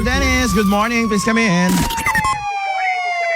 Dennis. Good morning. Please come in.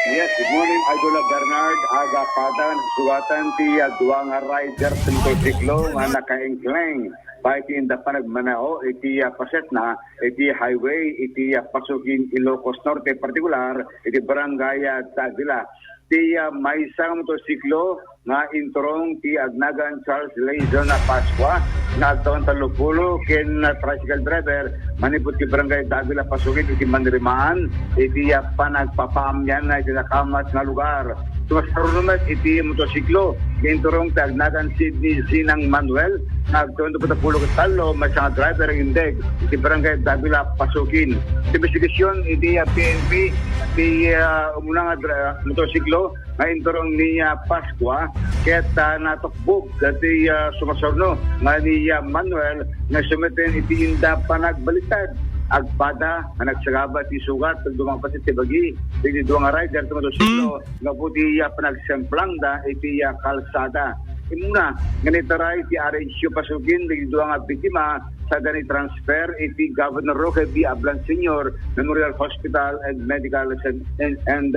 Yes, good morning, Idol Bernard. Aga patan, sugatan ti duwa nga rider sa motorsiklo nga nakaingkleng. Bahit hindi pa nagmanao, iti paset na, iti highway, iti pasukin Ilocos Norte, particular, iti barangay Tagila. Ti may isang motorsiklo nga introng ti Agnagan Charles Laison na Pasqua na taon talupulo ken tricycle driver manipot ti barangay Davila pasukin iti Manirimaan iti panagpapaamyan na iti nakamat nga lugar. Tumasarunumat iti motorsiklo introng ti Agnagan Sidney Sinang Manuel na taon talupulo talo masang driver indeg iti barangay Davila pasukin. Ti investigasyon iti PNP ti umunang motorsiklo nga introng ni Pasqua ket natukbog dati sumasorno nga ni Manuel nga sumeten iti inda panagbalitad agpada nga nagsagaba ti sugat dumang pasit ti bagi iti duwa nga rider ti motorsiklo nga puti panagsemplang da iti kalsada. Imuna nga nitaray ti RHU pasukin iti duwa nga biktima sa gani transfer iti Governor Roque B. Ablan Sr. Memorial Hospital and Medical and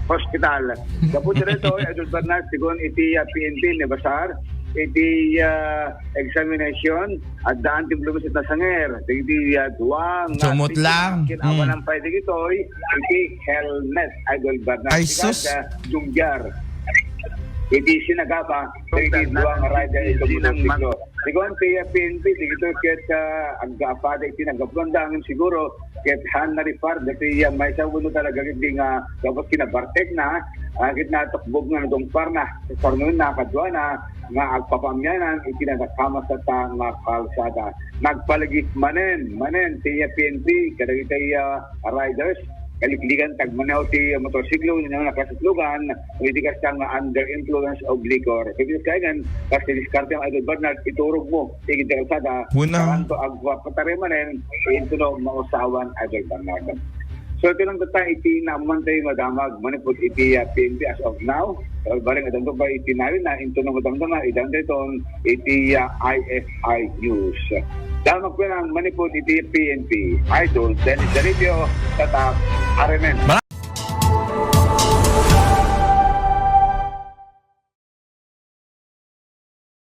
Hospital. Kaputi rito, Idol Bernard, sigon iti PNP ni Basar, iti examination at daan ti blumisit na sanger. Iti duwang Sumot lang. Kinawa ng pwede ito'y iti helmet, Idol Bernard. Ay, sus. Jungjar. Iti sinagaba, iti duwang rider ito motorsiklo. Sigon ti PNP, dito ket aggapada iti nagaplandangin siguro ket han na ripar dati may sabuno talaga gindi nga dapat kinabartek na agit na tukbog nga dong parna parnon na kadwa na nga agpapamyanan iti nagakama sa nga kalsada. Nagpalagit manen ti PNP kadagiti riders kalikligan tagmanaw ti motorsiklo na nakasutlugan hindi ka under influence of liquor. Ibig sabihin kasi diskarte ang Idol Bernard iturog mo tigit ti kalsada kanto agpatarimanen ito no mausawan Idol Bernard. So ito lang data iti namantay madamag manipot iti PNP as of now. Barang adang ba iti narin na ito no madamdama idang dito iti IFI News. Dahil magpinang manipot iti PNP Idol Dennis Daribio tatak Aremen.